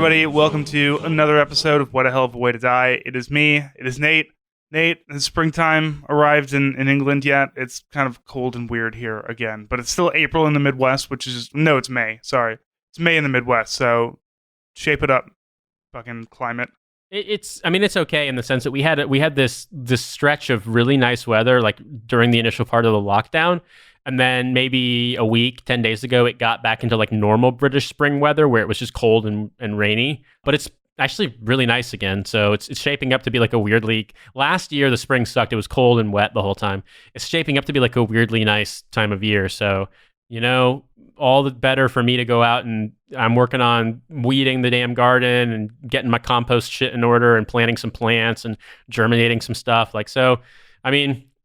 everybody. Welcome to another episode of What a Hell of a Way to Die. It is me. It is Nate. Nate, has springtime arrived in England yet? It's kind of cold and weird here again, but it's still April in the Midwest, which is... No, it's May. Sorry. It's May in the Midwest, so shape it up, fucking climate. It's okay in the sense that we had this stretch of really nice weather, like during the initial part of the lockdown. And then maybe a week, 10 days ago, it got back into like normal British spring weather where it was just cold and rainy. But it's actually really nice again. So it's shaping up to be like a weirdly... Last year, the spring sucked. It was cold and wet the whole time. It's shaping up to be like a weirdly nice time of year. So, all the better for me to go out, and I'm working on weeding the damn garden and getting my compost shit in order and planting some plants and germinating some stuff.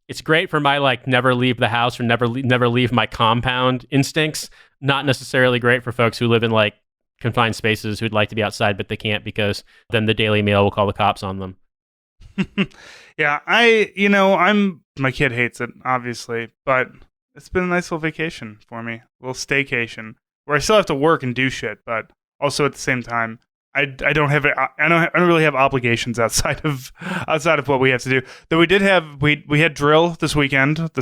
It's great for my like never leave the house or never leave my compound instincts. Not necessarily great for folks who live in like confined spaces who'd like to be outside but they can't because then the Daily Mail will call the cops on them. Yeah, my kid hates it, obviously, but it's been a nice little vacation for me, a little staycation, where I still have to work and do shit, but also at the same time, I don't really have obligations outside of what we have to do. Though we had drill this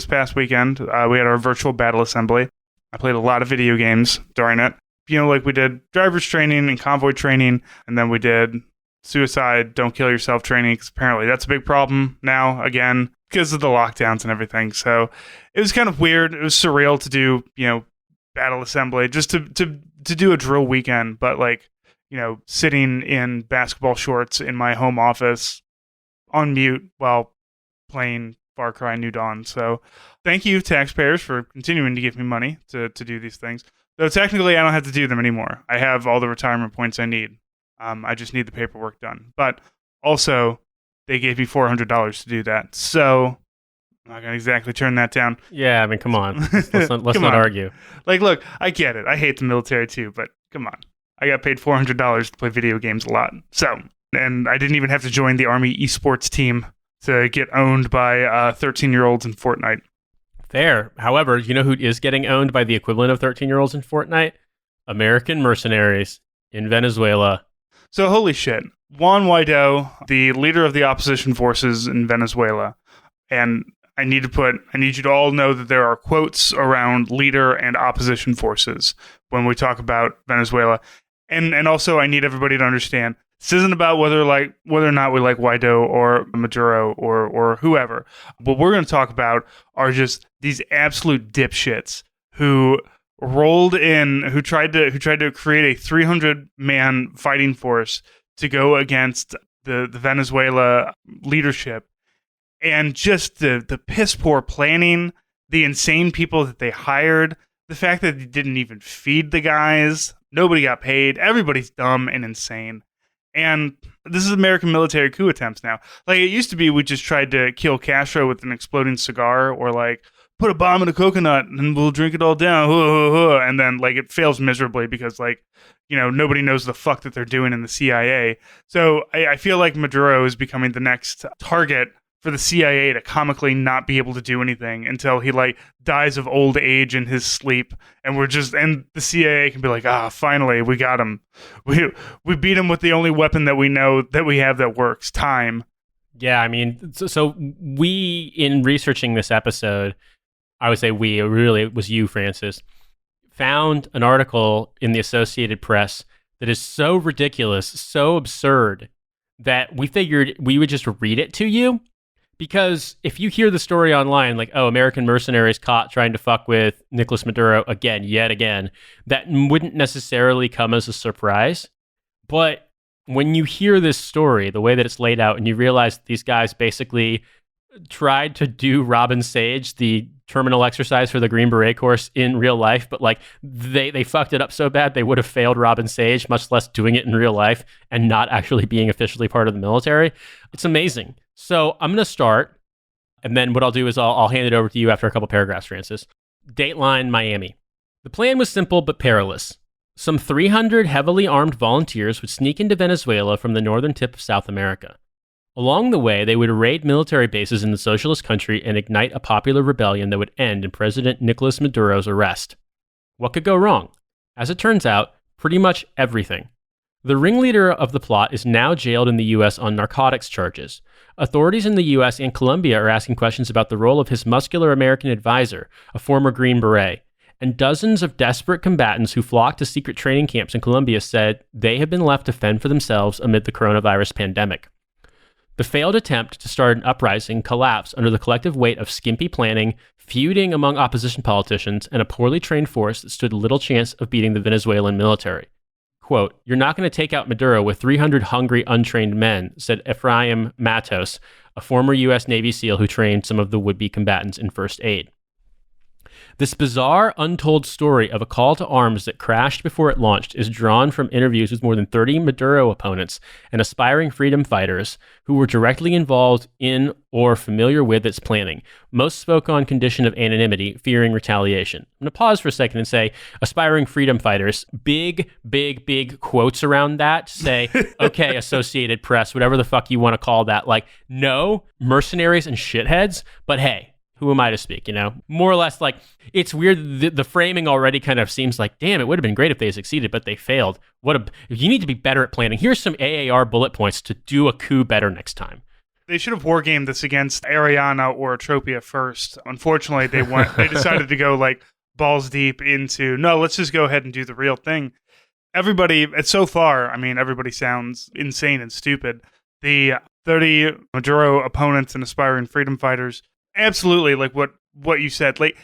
past weekend. We had our virtual battle assembly. I played a lot of video games during it. Like we did driver's training and convoy training, and then we did suicide, don't kill yourself training, because apparently that's a big problem now, again, because of the lockdowns and everything. So it was kind of weird. It was surreal to do, battle assembly, just to do a drill weekend, but like, sitting in basketball shorts in my home office on mute while playing Far Cry New Dawn. So thank you, taxpayers, for continuing to give me money to do these things. Though technically I don't have to do them anymore. I have all the retirement points I need. I just need the paperwork done. But also, they gave me $400 to do that. So I'm not going to exactly turn that down. Yeah, come on. Let's not argue. Like, look, I get it. I hate the military too, but come on. I got paid $400 to play video games a lot. So, and I didn't even have to join the Army esports team to get owned by 13-year-olds in Fortnite. Fair. However, you know who is getting owned by the equivalent of 13-year-olds in Fortnite? American mercenaries in Venezuela. So, holy shit. Juan Guaido, the leader of the opposition forces in Venezuela, and I need you to all know that there are quotes around leader and opposition forces when we talk about Venezuela. And also, I need everybody to understand, this isn't about whether or not we like Guaido or Maduro or whoever. What we're going to talk about are just these absolute dipshits who rolled in, who tried to create a 300-man fighting force to go against the Venezuela leadership. And just the piss poor planning, the insane people that they hired, the fact that they didn't even feed the guys, nobody got paid, everybody's dumb and insane. And this is American military coup attempts now. Like, it used to be we just tried to kill Castro with an exploding cigar, or like put a bomb in a coconut and we'll drink it all down. And then like it fails miserably because like, nobody knows the fuck that they're doing in the CIA. So I feel like Maduro is becoming the next target for the CIA to comically not be able to do anything until he like dies of old age in his sleep, and and the CIA can be like, finally we got him. We beat him with the only weapon that we know that we have that works, time. Yeah, so we, in researching this episode, I would say it was you, Francis, found an article in the Associated Press that is so ridiculous, so absurd, that we figured we would just read it to you. Because if you hear the story online, like, American mercenaries caught trying to fuck with Nicolas Maduro yet again, that wouldn't necessarily come as a surprise. But when you hear this story, the way that it's laid out, and you realize these guys basically tried to do Robin Sage, the terminal exercise for the Green Beret course, in real life, but like they fucked it up so bad they would have failed Robin Sage, much less doing it in real life and not actually being officially part of the military. It's amazing. So I'm going to start, and then what I'll do is I'll hand it over to you after a couple paragraphs, Francis. Dateline, Miami. The plan was simple but perilous. Some 300 heavily armed volunteers would sneak into Venezuela from the northern tip of South America. Along the way, they would raid military bases in the socialist country and ignite a popular rebellion that would end in President Nicolas Maduro's arrest. What could go wrong? As it turns out, pretty much everything. The ringleader of the plot is now jailed in the U.S. on narcotics charges. Authorities in the U.S. and Colombia are asking questions about the role of his muscular American advisor, a former Green Beret. And dozens of desperate combatants who flocked to secret training camps in Colombia said they have been left to fend for themselves amid the coronavirus pandemic. The failed attempt to start an uprising collapsed under the collective weight of skimpy planning, feuding among opposition politicians, and a poorly trained force that stood little chance of beating the Venezuelan military. Quote, "You're not going to take out Maduro with 300 hungry, untrained men," said Ephraim Matos, a former U.S. Navy SEAL who trained some of the would-be combatants in first aid. This bizarre, untold story of a call to arms that crashed before it launched is drawn from interviews with more than 30 Maduro opponents and aspiring freedom fighters who were directly involved in or familiar with its planning. Most spoke on condition of anonymity, fearing retaliation. I'm going to pause for a second and say, aspiring freedom fighters, big quotes around that to say, okay, Associated Press, whatever the fuck you want to call that. Like, no, mercenaries and shitheads, but hey, who am I to speak, you know? More or less, like, it's weird. The framing already kind of seems like, damn, it would have been great if they succeeded, but they failed. You need to be better at planning. Here's some AAR bullet points to do a coup better next time. They should have wargamed this against Ariana or Atropia first. Unfortunately, they decided to go like balls deep into, no, let's just go ahead and do the real thing. Everybody, so far, I mean, everybody sounds insane and stupid. The 30 Maduro opponents and aspiring freedom fighters, absolutely, like what you said. Like,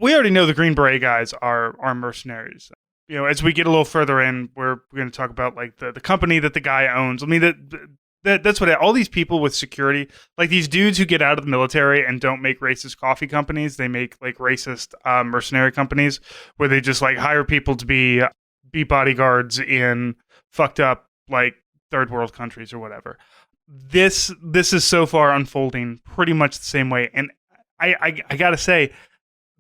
we already know the Green Beret guys are mercenaries. You know, as we get a little further in, we're going to talk about like the company that the guy owns. I mean, that's what all these people with security, like these dudes who get out of the military and don't make racist coffee companies, they make like racist mercenary companies where they just like hire people to be bodyguards in fucked up like third world countries or whatever. This is so far unfolding pretty much the same way, and I gotta say,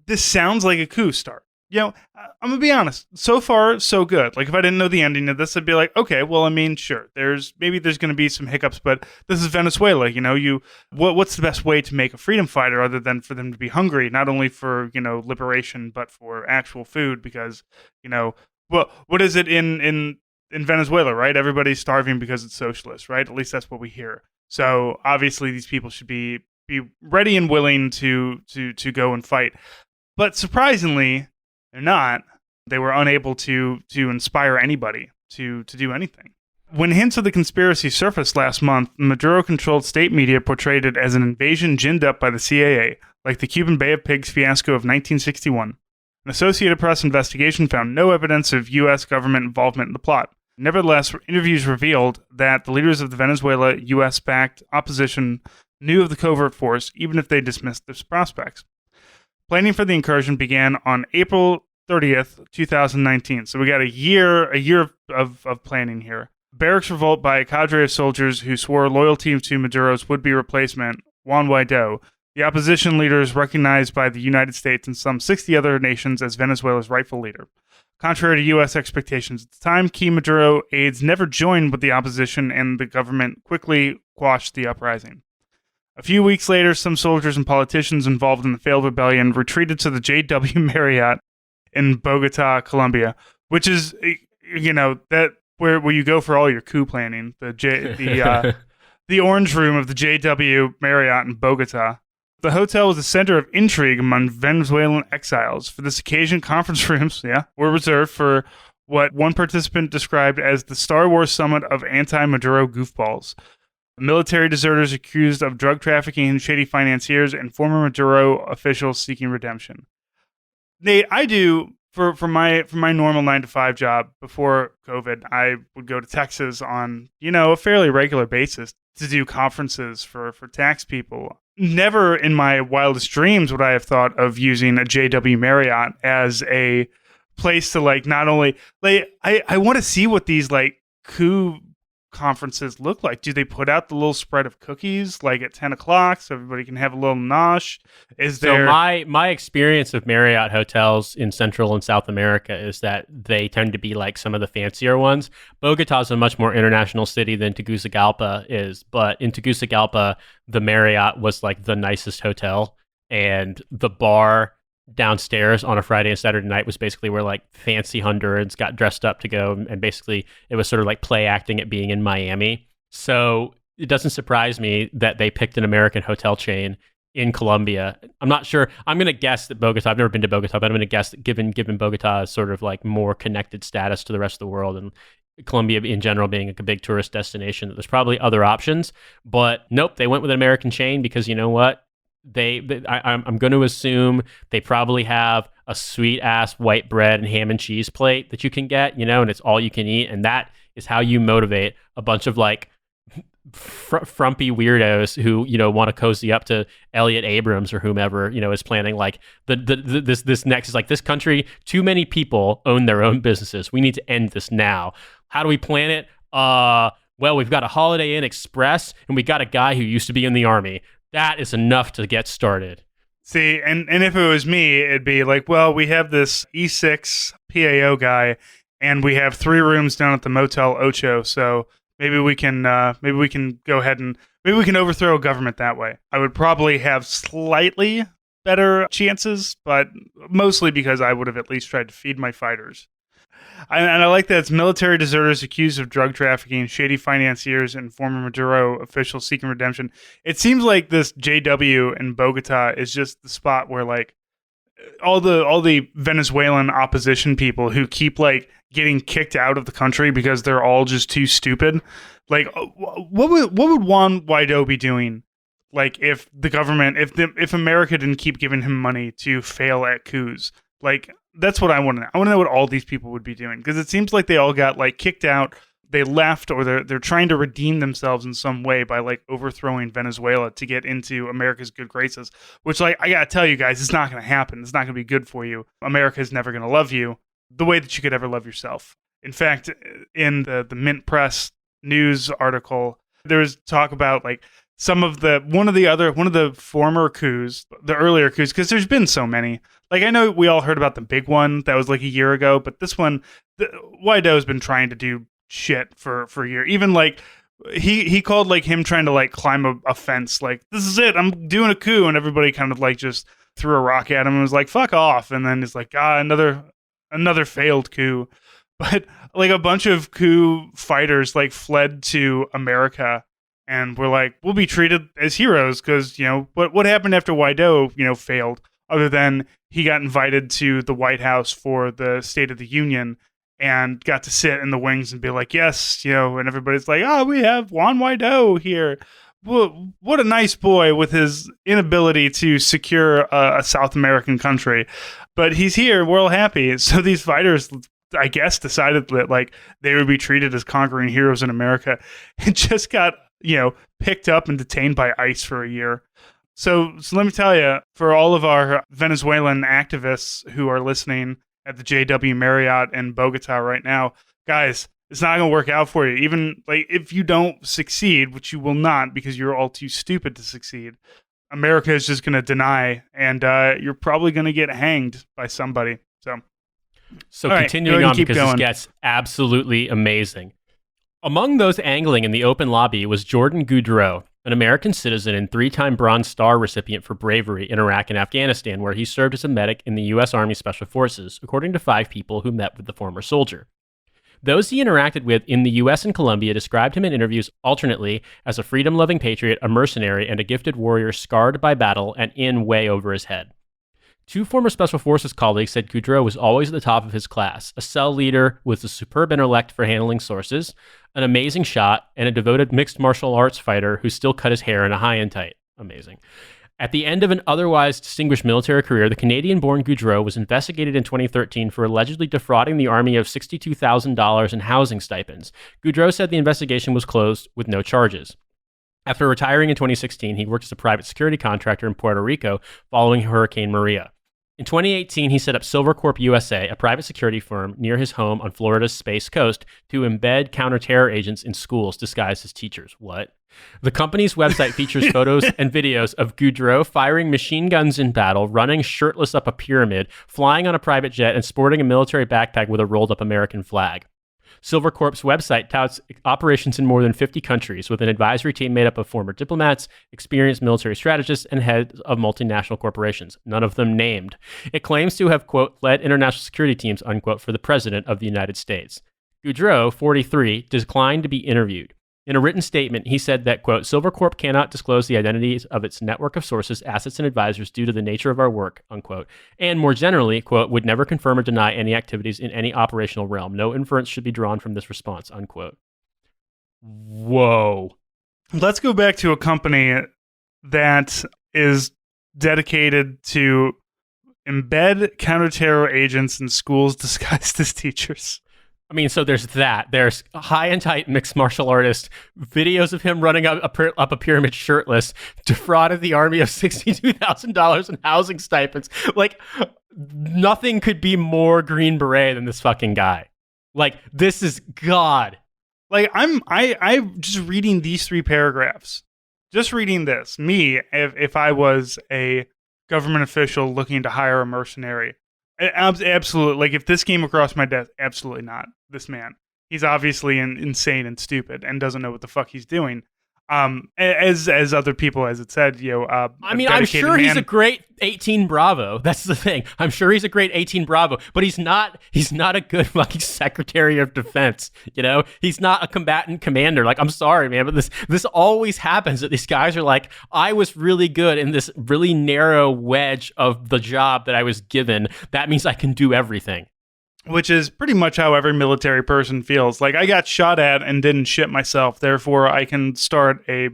this sounds like a coup start. You know, I'm gonna be honest. So far, so good. Like, if I didn't know the ending of this, I'd be like, okay, well, I mean, sure. There's gonna be some hiccups, but this is Venezuela. You know, what's the best way to make a freedom fighter other than for them to be hungry, not only for liberation, but for actual food? Because what is it in Venezuela, right? Everybody's starving because it's socialist, right? At least that's what we hear. So obviously, these people should be ready and willing to go and fight. But surprisingly, they're not. They were unable to inspire anybody to do anything. When hints of the conspiracy surfaced last month, Maduro-controlled state media portrayed it as an invasion ginned up by the CIA, like the Cuban Bay of Pigs fiasco of 1961. An Associated Press investigation found no evidence of U.S. government involvement in the plot. Nevertheless, interviews revealed that the leaders of the Venezuela U.S.-backed opposition knew of the covert force, even if they dismissed its prospects. Planning for the incursion began on April 30th, 2019. So we got a year of planning here. Barracks revolt by a cadre of soldiers who swore loyalty to Maduro's would-be replacement, Juan Guaido, the opposition leader is recognized by the United States and some 60 other nations as Venezuela's rightful leader. Contrary to U.S. expectations at the time, key Maduro aides never joined with the opposition, and the government quickly quashed the uprising. A few weeks later, some soldiers and politicians involved in the failed rebellion retreated to the J.W. Marriott in Bogota, Colombia, which is, that where you go for all your coup planning. The Orange Room of the J.W. Marriott in Bogota. The hotel was a center of intrigue among Venezuelan exiles. For this occasion, conference rooms, were reserved for what one participant described as the Star Wars summit of anti-Maduro goofballs. Military deserters accused of drug trafficking, shady financiers, and former Maduro officials seeking redemption. Nate, I do for my normal 9-to-5 job before COVID. I would go to Texas on a fairly regular basis to do conferences for tax people. Never in my wildest dreams would I have thought of using a JW Marriott as a place to not only I want to see what these coup conferences look like. Do they put out the little spread of cookies at 10 o'clock so everybody can have a little nosh? So my experience of Marriott hotels in Central and South America is that they tend to be like some of the fancier ones. Bogota is a much more international city than Tegucigalpa is, but in Tegucigalpa, the Marriott was the nicest hotel, and the bar downstairs on a Friday and Saturday night was basically where like fancy Hondurans got dressed up to go, and basically it was sort of like play acting at being in Miami. So it doesn't surprise me that they picked an American hotel chain in Colombia. I'm not sure. I'm going to guess that Bogota, I've never been to Bogota, but I'm going to guess that given Bogota's sort of like more connected status to the rest of the world, and Colombia in general being a big tourist destination, that there's probably other options. But nope, they went with an American chain because you know what? I'm going to assume they probably have a sweet ass white bread and ham and cheese plate that you can get, and it's all you can eat. And that is how you motivate a bunch of like frumpy weirdos who want to cozy up to Elliot Abrams or whomever is planning like this next is like, this country, too many people own their own businesses, we need to end this now. How do we plan it? Well, we've got a Holiday Inn Express and we got a guy who used to be in the army. That is enough to get started. See, and if it was me, it'd be like, well, we have this E6 PAO guy and we have 3 rooms down at the Motel Ocho, so maybe we can go ahead and maybe we can overthrow a government that way. I would probably have slightly better chances, but mostly because I would have at least tried to feed my fighters. And I like that it's military deserters accused of drug trafficking, shady financiers, and former Maduro officials seeking redemption. It seems like this JW in Bogota is just the spot where like all the Venezuelan opposition people who keep like getting kicked out of the country because they're all just too stupid. Like, what would Juan Guaido be doing? Like, if the government, if America didn't keep giving him money to fail at coups, like that's what I want to know. I want to know what all these people would be doing, because it seems like they all got like kicked out, they left, or they're trying to redeem themselves in some way by like overthrowing Venezuela to get into America's good graces. Which, like, I gotta tell you guys, it's not gonna happen. It's not gonna be good for you. America is never gonna love you the way that you could ever love yourself. In fact, in the Mint Press news article, there was talk about like one of the former coups, the earlier coups, because there's been so many. Like, I know we all heard about the big one that was like a year ago, but this one, Guaido's been trying to do shit for a year. Even like he called like him trying to like climb a fence, like, this is it, I'm doing a coup, and everybody kind of like just threw a rock at him and was like, fuck off. And then he's like, another failed coup. But like a bunch of coup fighters like fled to America and were like, we'll be treated as heroes because, what happened after Guaido, failed, other than he got invited to the White House for the State of the Union and got to sit in the wings and be like, yes, and everybody's like, oh, we have Juan Guaido here. What a nice boy with his inability to secure a South American country. But he's here. We're all happy. So these fighters, I guess, decided that like they would be treated as conquering heroes in America, and just got, picked up and detained by ICE for a year. So let me tell you, for all of our Venezuelan activists who are listening at the JW Marriott in Bogota right now, guys, it's not going to work out for you. Even like if you don't succeed, which you will not because you're all too stupid to succeed, America is just going to deny, and you're probably going to get hanged by somebody. So continuing on, because this gets absolutely amazing. Among those angling in the open lobby was Jordan Goudreau, an American citizen and 3-time Bronze Star recipient for bravery in Iraq and Afghanistan, where he served as a medic in the U.S. Army Special Forces, according to 5 people who met with the former soldier. Those he interacted with in the U.S. and Colombia described him in interviews alternately as a freedom-loving patriot, a mercenary, and a gifted warrior scarred by battle and in way over his head. 2 former Special Forces colleagues said Goudreau was always at the top of his class, a cell leader with a superb intellect for handling sources, an amazing shot, and a devoted mixed martial arts fighter who still cut his hair in a high and tight. Amazing. At the end of an otherwise distinguished military career, the Canadian-born Goudreau was investigated in 2013 for allegedly defrauding the Army of $62,000 in housing stipends. Goudreau said the investigation was closed with no charges. After retiring in 2016, he worked as a private security contractor in Puerto Rico following Hurricane Maria. In 2018, he set up Silvercorp USA, a private security firm near his home on Florida's Space Coast, to embed counter-terror agents in schools disguised as teachers. What? The company's website features photos and videos of Goudreau firing machine guns in battle, running shirtless up a pyramid, flying on a private jet, and sporting a military backpack with a rolled-up American flag. Silvercorp's website touts operations in more than 50 countries with an advisory team made up of former diplomats, experienced military strategists, and heads of multinational corporations, none of them named. It claims to have, quote, led international security teams, unquote, for the President of the United States. Goudreau, 43, declined to be interviewed. In a written statement, he said that, quote, Silvercorp cannot disclose the identities of its network of sources, assets, and advisors due to the nature of our work, unquote. And more generally, quote, would never confirm or deny any activities in any operational realm. No inference should be drawn from this response, unquote. Whoa. Let's go back to a company that is dedicated to embed counterterror agents in schools disguised as teachers. I mean, so there's that. There's high and tight mixed martial artist, videos of him running up a pyramid shirtless, defrauded the army of $62,000 in housing stipends. Like, nothing could be more Green Beret than this fucking guy. Like, this is God. Like, I just reading these 3 paragraphs, just reading this, me, if I was a government official looking to hire a mercenary, absolutely. Like, if this came across my desk, absolutely not. This man, he's obviously insane and stupid and doesn't know what the fuck he's doing. As other people, as it said, I mean, I'm sure he's a great 18 Bravo. That's the thing. I'm sure he's a great 18 Bravo, but he's not a good fucking Secretary of Defense. You know, he's not a combatant commander. Like, I'm sorry, man, but this always happens that these guys are like, I was really good in this really narrow wedge of the job that I was given. That means I can do everything. Which is pretty much how every military person feels. Like, I got shot at and didn't shit myself, therefore I can start a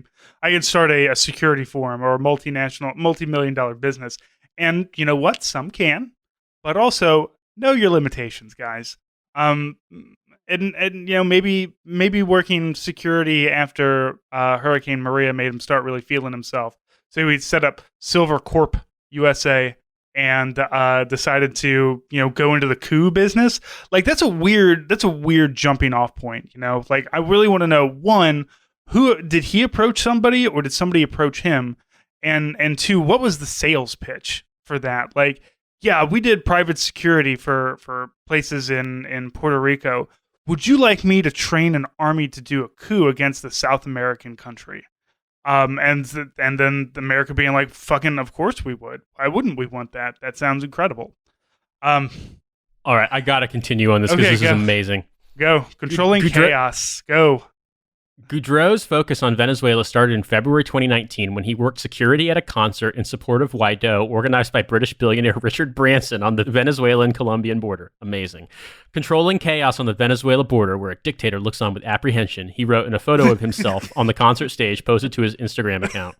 security firm or a multi-million-dollar business. And you know what? Some can, but also know your limitations, guys. And maybe working security after Hurricane Maria made him start really feeling himself. So he'd set up Silvercorp USA and decided to, go into the Coup business. Like, that's a weird jumping off point, Like, I really want to know, one, who did he approach somebody or did somebody approach him? And two, what was the sales pitch for that? Like, yeah, we did private security for places in Puerto Rico. Would you like me to train an army to do a coup against the South American country? And then America being like, fucking, of course we would. Why wouldn't we want that? That sounds incredible. All right, I gotta continue on this because this is amazing. Go. Controlling chaos. Go. Goudreau's focus on Venezuela started in February 2019 when he worked security at a concert in support of Guaido, organized by British billionaire Richard Branson on the Venezuelan-Colombian border. Amazing. Controlling chaos on the Venezuela border, where a dictator looks on with apprehension, he wrote in a photo of himself on the concert stage posted to his Instagram account.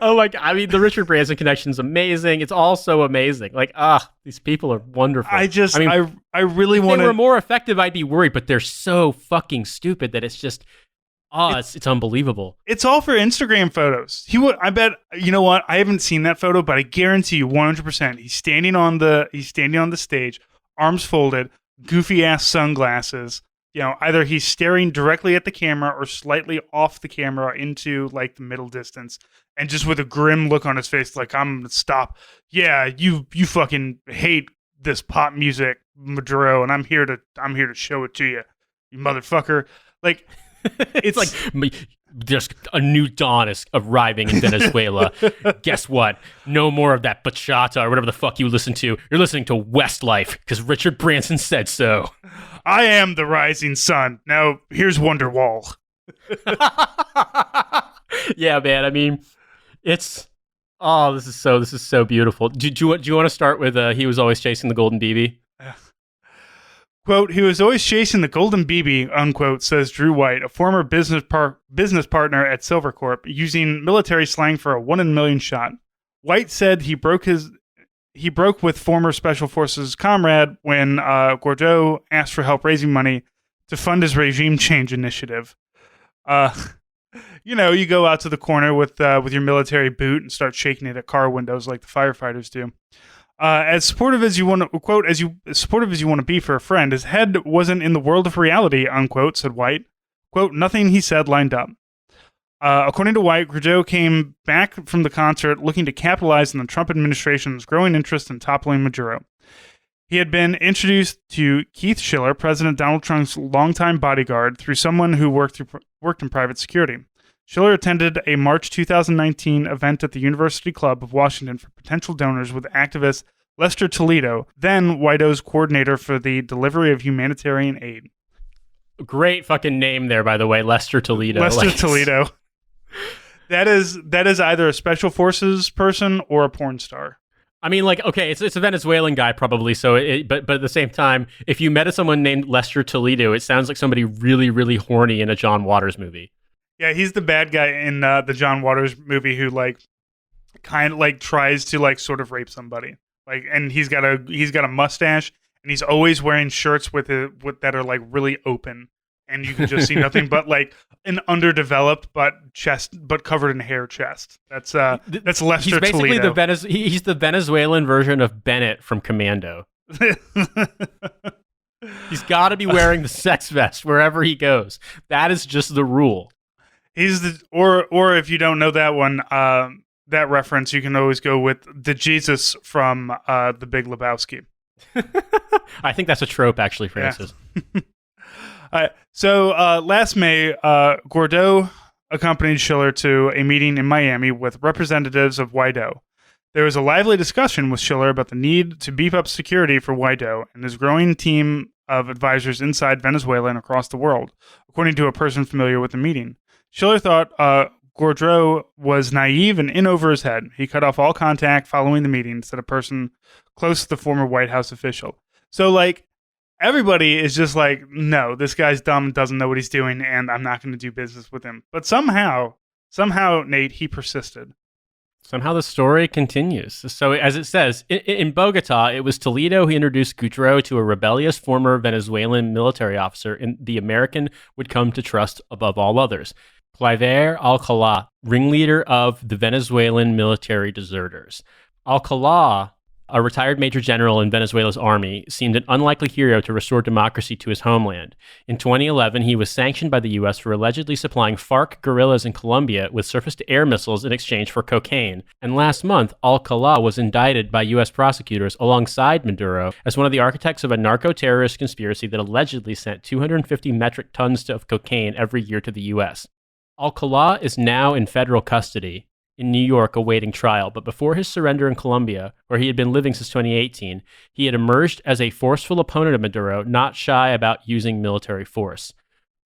Oh my God. I mean, the Richard Branson connection is amazing. It's all so amazing. Like, these people are wonderful. I really want to. If they were more effective, I'd be worried, but they're so fucking stupid that it's just, it's unbelievable. It's all for Instagram photos. I bet, you know what? I haven't seen that photo, but I guarantee you 100%. He's standing on the stage, arms folded, goofy ass sunglasses. Either he's staring directly at the camera or slightly off the camera into like the middle distance, and just with a grim look on his face, like, I'm gonna stop. Yeah, you fucking hate this pop music, Maduro, and I'm here to show it to you, you motherfucker. Like, it's like there's a new dawn is arriving in Venezuela. Guess what? No more of that bachata or whatever the fuck you listen to. You're listening to Westlife because Richard Branson said so. I am the rising sun. Now here's Wonderwall. Yeah, man. I mean, this is so beautiful. Do you want to start with he was always chasing the golden BB? Quote, he was always chasing the golden BB, unquote, says Drew White, a former business partner at Silvercorp, using military slang for a 1 in a million shot. White said he broke with former Special Forces comrade when Goudreau asked for help raising money to fund his regime change initiative. You go out to the corner with your military boot and start shaking it at car windows like the firefighters do. As supportive as you want to, quote, as supportive as you want to be for a friend, his head wasn't in the world of reality, unquote, said White. Quote, nothing he said lined up. According to White, Goudreau came back from the concert looking to capitalize on the Trump administration's growing interest in toppling Maduro. He had been introduced to Keith Schiller, President Donald Trump's longtime bodyguard, through someone who worked in private security. Schiller attended a March 2019 event at the University Club of Washington for potential donors with activist Lester Toledo, then White House coordinator for the delivery of humanitarian aid. Great fucking name there, by the way, Lester Toledo. Lester Toledo. That is either a special forces person or a porn star. I mean, like, okay, it's a Venezuelan guy probably. So, but at the same time, if you met someone named Lester Toledo, it sounds like somebody really, really horny in a John Waters movie. Yeah, he's the bad guy in the John Waters movie who kind of tries to sort of rape somebody. And he's got a mustache, and he's always wearing shirts that are really open, and you can just see nothing but an underdeveloped but covered in hair chest. That's Lester He's basically Toledo. He's the Venezuelan version of Bennett from Commando. He's got to be wearing the sex vest wherever he goes. That is just the rule. Or if you don't know that one, that reference, you can always go with the Jesus from The Big Lebowski. I think that's a trope, actually, Francis. Yeah. So last May, Goudreau accompanied Schiller to a meeting in Miami with representatives of Guaido. There was a lively discussion with Schiller about the need to beef up security for Guaido and his growing team of advisors inside Venezuela and across the world, according to a person familiar with the meeting. Schiller thought Goudreau was naive and in over his head. He cut off all contact following the meeting, said a person close to the former White House official. So, everybody is just no, this guy's dumb and doesn't know what he's doing, and I'm not going to do business with him. But somehow, Nate, he persisted. Somehow the story continues. So, as it says, in Bogota, it was Toledo who introduced Goudreau to a rebellious former Venezuelan military officer and the American would come to trust above all others. Claver Alcalá, ringleader of the Venezuelan military deserters. Alcalá, a retired major general in Venezuela's army, seemed an unlikely hero to restore democracy to his homeland. In 2011, he was sanctioned by the U.S. for allegedly supplying FARC guerrillas in Colombia with surface-to-air missiles in exchange for cocaine. And last month, Alcalá was indicted by U.S. prosecutors alongside Maduro as one of the architects of a narco-terrorist conspiracy that allegedly sent 250 metric tons of cocaine every year to the U.S. Alcalá is now in federal custody in New York awaiting trial, but before his surrender in Colombia, where he had been living since 2018, he had emerged as a forceful opponent of Maduro, not shy about using military force.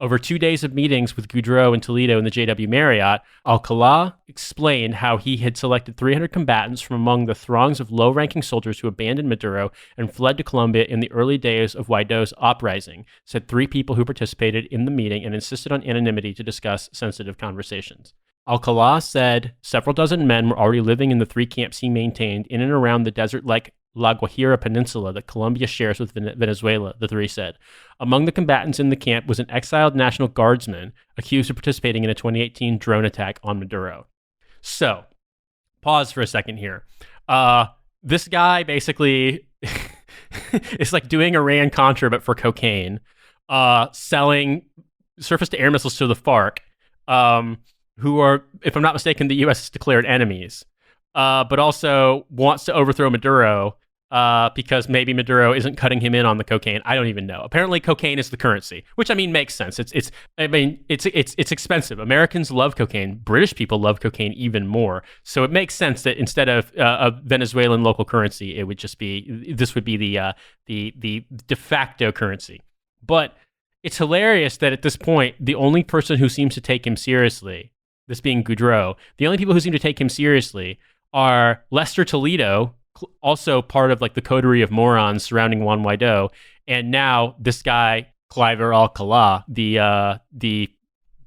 Over 2 days of meetings with Goudreau and Toledo in the JW Marriott, Alcalá explained how he had selected 300 combatants from among the throngs of low-ranking soldiers who abandoned Maduro and fled to Colombia in the early days of Guaido's uprising, said 3 people who participated in the meeting and insisted on anonymity to discuss sensitive conversations. Alcalá said several dozen men were already living in the 3 camps he maintained in and around the desert-like La Guajira Peninsula that Colombia shares with Venezuela, the 3 said. Among the combatants in the camp was an exiled National Guardsman accused of participating in a 2018 drone attack on Maduro. So, pause for a second here. This guy basically is doing Iran-Contra, but for cocaine, selling surface-to-air missiles to the FARC, who are, if I'm not mistaken, the U.S. declared enemies, but also wants to overthrow Maduro because maybe Maduro isn't cutting him in on the cocaine. I don't even know. Apparently, cocaine is the currency, which makes sense. It's expensive. Americans love cocaine. British people love cocaine even more. So it makes sense that instead of a Venezuelan local currency, it would just be the de facto currency. But it's hilarious that at this point, the only person who seems to take him seriously, this being Goudreau, the only people who seem to take him seriously are Lester Toledo, also part of the coterie of morons surrounding Juan Guaido, and now this guy, Claver Alcalá, the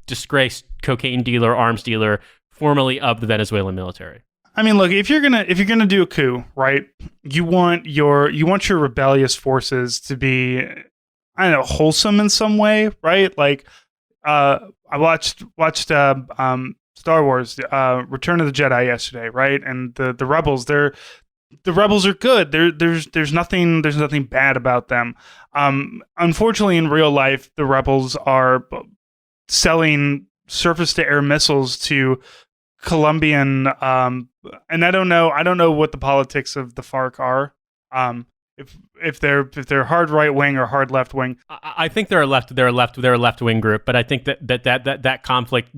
disgraced cocaine dealer, arms dealer, formerly of the Venezuelan military. I mean, look, if you're gonna do a coup, right? You want your rebellious forces to be, I don't know, wholesome in some way, right? I watched Star Wars, Return of the Jedi yesterday, right? And the rebels, the rebels are good. There's nothing bad about them. Unfortunately, in real life, the rebels are selling surface-to-air missiles to Colombian, and I don't know what the politics of the FARC are. if they're hard right wing or hard left wing. I think they're a left wing group, but I think that conflict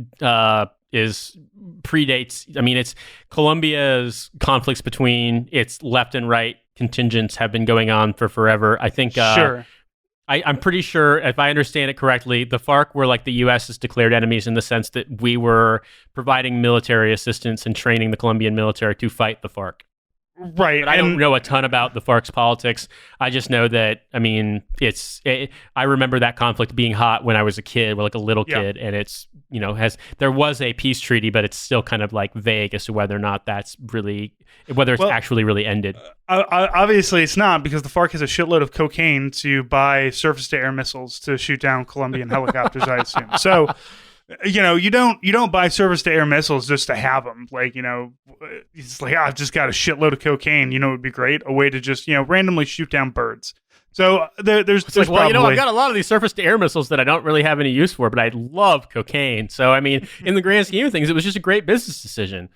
is predates. I mean, it's Colombia's conflicts between its left and right contingents have been going on for forever. I think Sure. I'm pretty sure, if I understand it correctly, the FARC were like the U.S.'s declared enemies in the sense that we were providing military assistance and training the Colombian military to fight the FARC. Right. But I don't know a ton about the FARC's politics. I just know that, I mean, I remember that conflict being hot when I was a kid, like a little kid, and it's, there was a peace treaty, but it's still kind of like vague as to whether or not that's really, whether it's actually really ended. Obviously, it's not, because the FARC has a shitload of cocaine to buy surface-to-air missiles to shoot down Colombian helicopters, I assume. So, you don't buy surface-to-air missiles just to have them. Like, it's like, I've just got a shitload of cocaine. It would be great, a way to just, randomly shoot down birds. So there's like, probably, I've got a lot of these surface-to-air missiles that I don't really have any use for, but I love cocaine. So, I mean, in the grand scheme of things, it was just a great business decision.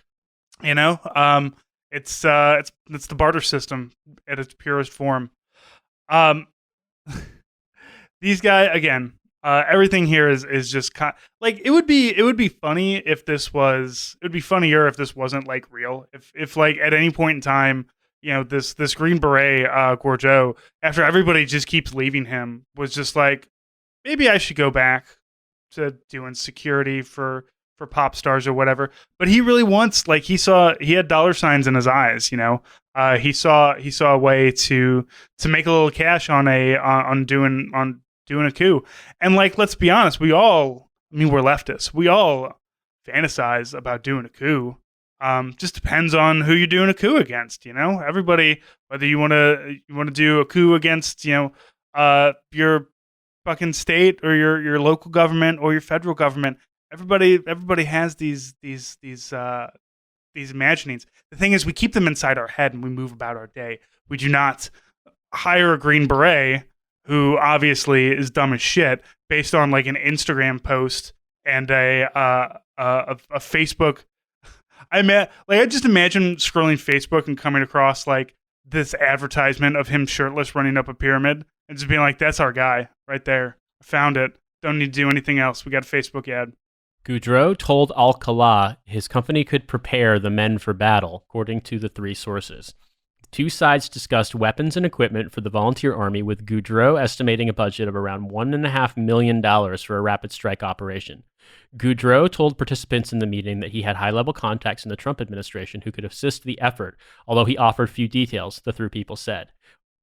It's the barter system at its purest form. These guys, again, everything here is just like, it would be funny if this was, it would be funnier if this wasn't like real. If like at any point in time, this Green Beret, Goudreau, after everybody just keeps leaving him, was just like, maybe I should go back to doing security for pop stars or whatever. But he really wants, like, he had dollar signs in his eyes. He saw a way to make a little cash on doing a coup. And like, let's be honest, we're leftists. We all fantasize about doing a coup. Just depends on who you're doing a coup against. Everybody, whether you want to do a coup against your fucking state or your local government or your federal government. Everybody has these imaginings. The thing is, we keep them inside our head and we move about our day. We do not hire a Green Beret who obviously is dumb as shit based on like an Instagram post and a Facebook. I just imagine scrolling Facebook and coming across like this advertisement of him shirtless running up a pyramid and just being like, "That's our guy right there. I found it. Don't need to do anything else. We got a Facebook ad." Goudreau told Alcalá his company could prepare the men for battle, according to the three sources. The two sides discussed weapons and equipment for the volunteer army, with Goudreau estimating a budget of around $1.5 million for a rapid strike operation. Goudreau told participants in the meeting that he had high-level contacts in the Trump administration who could assist the effort, although he offered few details, the three people said.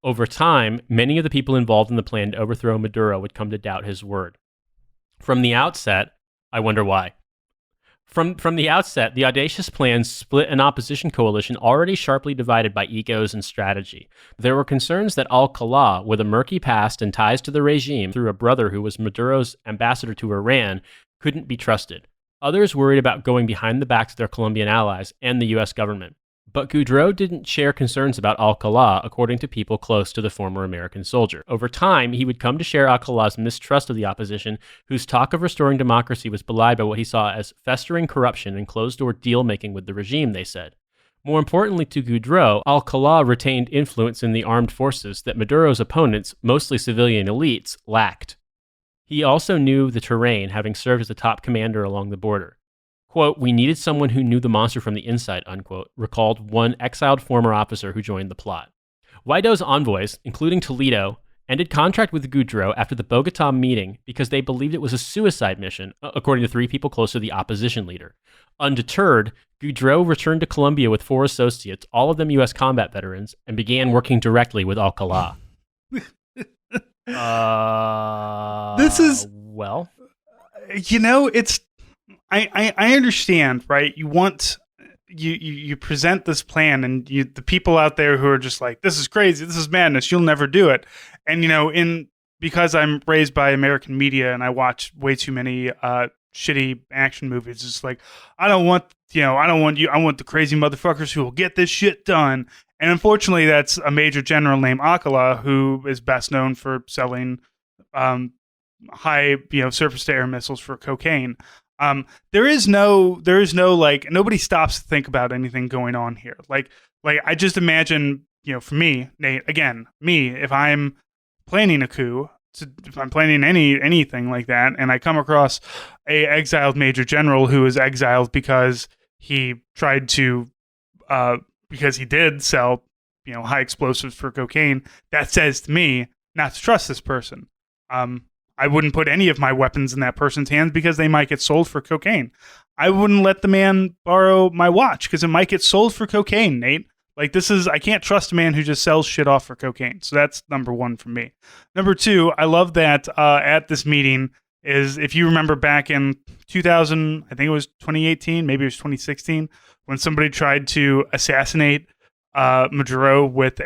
Over time, many of the people involved in the plan to overthrow Maduro would come to doubt his word. From the outset, I wonder why. From the outset, the audacious plan split an opposition coalition already sharply divided by egos and strategy. There were concerns that Alcalá, with a murky past and ties to the regime through a brother who was Maduro's ambassador to Iran, couldn't be trusted. Others worried about going behind the backs of their Colombian allies and the U.S. government. But Goudreau didn't share concerns about Alcalá, according to people close to the former American soldier. Over time, he would come to share Alcalá's mistrust of the opposition, whose talk of restoring democracy was belied by what he saw as festering corruption and closed-door deal-making with the regime, they said. More importantly to Goudreau, Alcalá retained influence in the armed forces that Maduro's opponents, mostly civilian elites, lacked. He also knew the terrain, having served as the top commander along the border. Quote, "We needed someone who knew the monster from the inside," unquote, recalled one exiled former officer who joined the plot. Guaido's envoys, including Toledo, ended contract with Goudreau after the Bogotá meeting because they believed it was a suicide mission, according to three people close to the opposition leader. Undeterred, Goudreau returned to Colombia with 4 associates, all of them U.S. combat veterans, and began working directly with Alcalá. This is, well, it's, I understand, right? You present this plan, and the people out there who are just like, this is crazy, this is madness, you'll never do it. And because I'm raised by American media and I watch way too many shitty action movies, it's like, I want the crazy motherfuckers who will get this shit done. And unfortunately, that's a major general named Alcalá, who is best known for selling high, surface-to-air missiles for cocaine. There is no like, nobody stops to think about anything going on here. Like I just imagine for me, Nate, again, if I'm planning a coup, if I'm planning anything like that, and I come across a exiled major general who is exiled because he tried to, because he did sell, high explosives for cocaine, that says to me not to trust this person. I wouldn't put any of my weapons in that person's hands because they might get sold for cocaine. I wouldn't let the man borrow my watch because it might get sold for cocaine, Nate. Like, I can't trust a man who just sells shit off for cocaine. So that's number one for me. Number two, I love that at this meeting is, if you remember back in 2000, I think it was 2018, maybe it was 2016, when somebody tried to assassinate Maduro with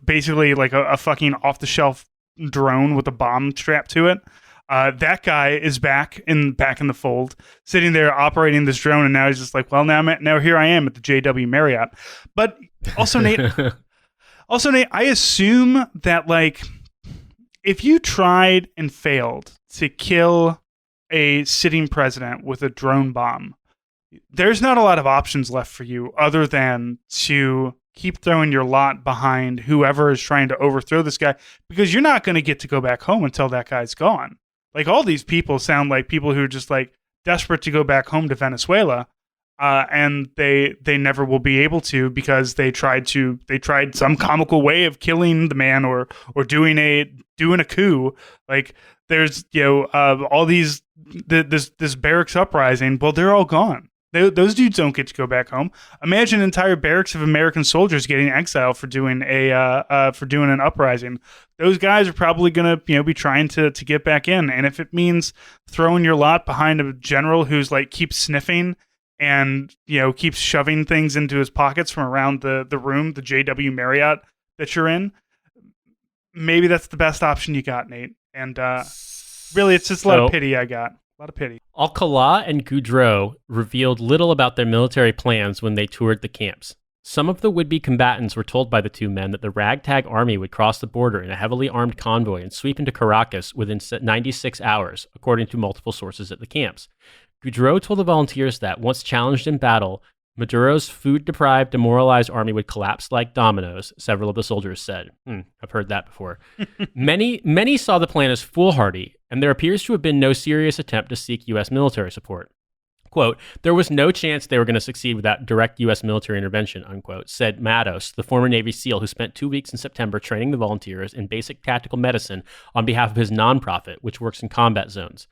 basically like a fucking off-the-shelf drone with a bomb strapped to it. That guy is back in the fold, sitting there operating this drone, and now he's just like, well, now here I am at the JW Marriott. But also, Nate, I assume that, like, if you tried and failed to kill a sitting president with a drone bomb, there's not a lot of options left for you other than to keep throwing your lot behind whoever is trying to overthrow this guy, because you're not going to get to go back home until that guy's gone. Like, all these people sound like people who are just like desperate to go back home to Venezuela, and they never will be able to because they tried some comical way of killing the man or doing a coup. Like, there's all these this barracks uprising. Well, they're all gone. Those dudes don't get to go back home. Imagine entire barracks of American soldiers getting exiled for doing an uprising. Those guys are probably going to be trying to get back in, and if it means throwing your lot behind a general who's like keeps sniffing and keeps shoving things into his pockets from around the room, the JW Marriott that you're in, maybe that's the best option you got, Nate. And really, it's just a lot of pity I got. A lot of pity. Alcala and Goudreau revealed little about their military plans when they toured the camps. Some of the would-be combatants were told by the two men that the ragtag army would cross the border in a heavily armed convoy and sweep into Caracas within 96 hours, according to multiple sources at the camps. Goudreau told the volunteers that, once challenged in battle, Maduro's food-deprived, demoralized army would collapse like dominoes, several of the soldiers said. I've heard that before. Many saw the plan as foolhardy, and there appears to have been no serious attempt to seek U.S. military support. Quote, there was no chance they were going to succeed without direct U.S. military intervention, unquote, said Matos, the former Navy SEAL who spent 2 weeks in September training the volunteers in basic tactical medicine on behalf of his nonprofit, which works in combat zones.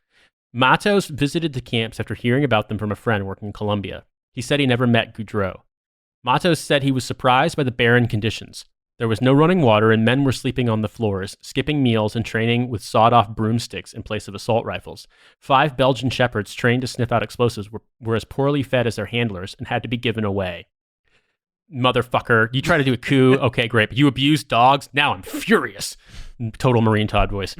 Matos visited the camps after hearing about them from a friend working in Colombia. He said he never met Goudreau. Matos said he was surprised by the barren conditions. There was no running water, and men were sleeping on the floors, skipping meals and training with sawed-off broomsticks in place of assault rifles. 5 Belgian shepherds trained to sniff out explosives were as poorly fed as their handlers and had to be given away. Motherfucker, you try to do a coup, okay, great, but you abuse dogs? Now I'm furious. Total Marine Todd voice.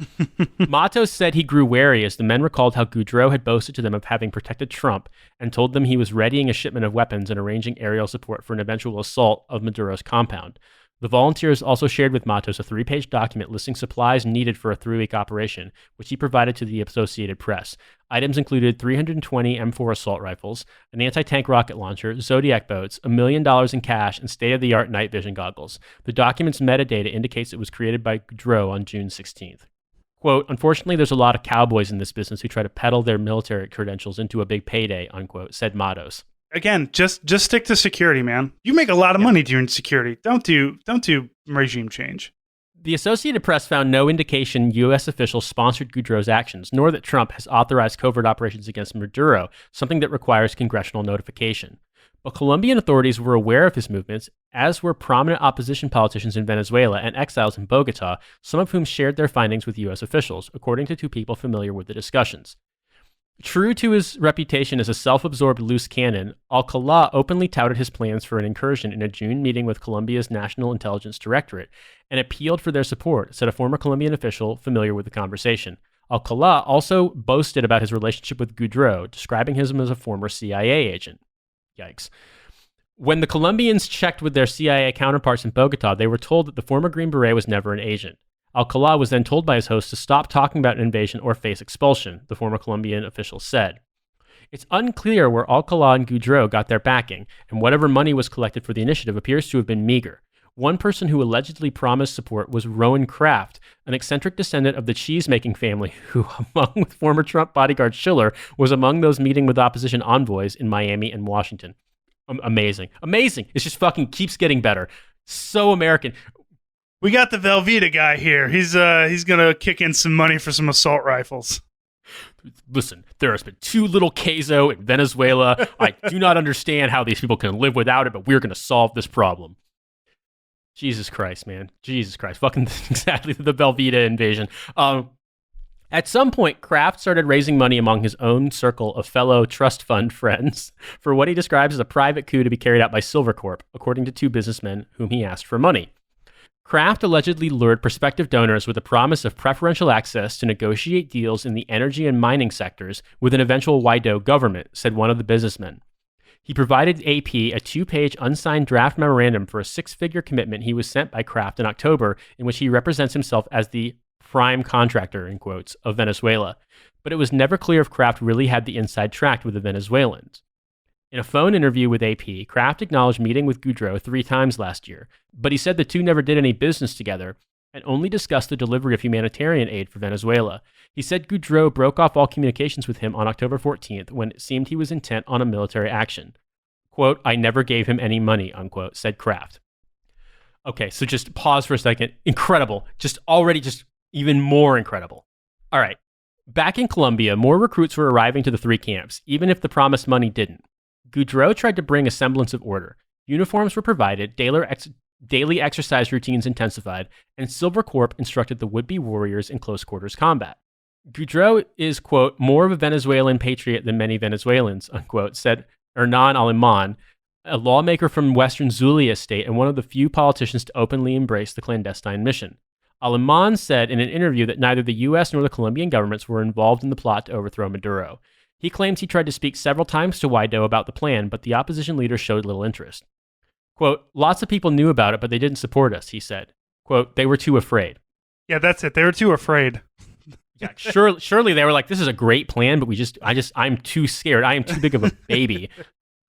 Matos said he grew wary as the men recalled how Goudreau had boasted to them of having protected Trump and told them he was readying a shipment of weapons and arranging aerial support for an eventual assault of Maduro's compound. The volunteers also shared with Matos a 3-page document listing supplies needed for a 3-week operation, which he provided to the Associated Press. Items included 320 M4 assault rifles, an anti-tank rocket launcher, Zodiac boats, $1 million in cash, and state-of-the-art night vision goggles. The document's metadata indicates it was created by Goudreau on June 16th. Quote, unfortunately, there's a lot of cowboys in this business who try to peddle their military credentials into a big payday, unquote, said Matos. Again, just stick to security, man. You make a lot of money doing security. Don't do regime change. The Associated Press found no indication U.S. officials sponsored Goudreau's actions, nor that Trump has authorized covert operations against Maduro, something that requires congressional notification. But Colombian authorities were aware of his movements, as were prominent opposition politicians in Venezuela and exiles in Bogota, some of whom shared their findings with U.S. officials, according to 2 people familiar with the discussions. True to his reputation as a self-absorbed loose cannon, Alcala openly touted his plans for an incursion in a June meeting with Colombia's National Intelligence Directorate and appealed for their support, said a former Colombian official familiar with the conversation. Alcala also boasted about his relationship with Goudreau, describing him as a former CIA agent. Yikes. When the Colombians checked with their CIA counterparts in Bogota, they were told that the former Green Beret was never an agent. Alcala was then told by his host to stop talking about an invasion or face expulsion, the former Colombian official said. It's unclear where Alcala and Goudreau got their backing, and whatever money was collected for the initiative appears to have been meager. One person who allegedly promised support was Rowan Kraft, an eccentric descendant of the cheese-making family who, along with former Trump bodyguard Schiller, was among those meeting with opposition envoys in Miami and Washington. Amazing. Amazing. It just fucking keeps getting better. So American. We got the Velveeta guy here. He's gonna kick in some money for some assault rifles. Listen, there has been too little queso in Venezuela. I do not understand how these people can live without it, but we're going to solve this problem. Jesus Christ, man. Jesus Christ. Fucking exactly the Velveeta invasion. At some point, Kraft started raising money among his own circle of fellow trust fund friends for what he describes as a private coup to be carried out by Silvercorp, according to two businessmen whom he asked for money. Kraft allegedly lured prospective donors with the promise of preferential access to negotiate deals in the energy and mining sectors with an eventual Guaido government, said one of the businessmen. He provided AP a 2-page unsigned draft memorandum for a 6-figure commitment he was sent by Kraft in October, in which he represents himself as the prime contractor, in quotes, of Venezuela. But it was never clear if Kraft really had the inside track with the Venezuelans. In a phone interview with AP, Kraft acknowledged meeting with Goudreau 3 times last year, but he said the two never did any business together and only discussed the delivery of humanitarian aid for Venezuela. He said Goudreau broke off all communications with him on October 14th when it seemed he was intent on a military action. Quote, I never gave him any money, unquote, said Kraft. Okay, so just pause for a second. Incredible. Just even more incredible. All right. Back in Colombia, more recruits were arriving to the 3 camps, even if the promised money didn't. Goudreau tried to bring a semblance of order. Uniforms were provided, daily exercise routines intensified, and Silvercorp instructed the would-be warriors in close quarters combat. Goudreau is, quote, more of a Venezuelan patriot than many Venezuelans, unquote, said Hernan Aleman, a lawmaker from western Zulia state and one of the few politicians to openly embrace the clandestine mission. Aleman said in an interview that neither the U.S. nor the Colombian governments were involved in the plot to overthrow Maduro. He claims he tried to speak several times to Guaido about the plan, but the opposition leader showed little interest. Quote, lots of people knew about it, but they didn't support us, he said. Quote, they were too afraid. Yeah, that's it. They were too afraid. Yeah, surely they were like, this is a great plan, but I'm too scared. I am too big of a baby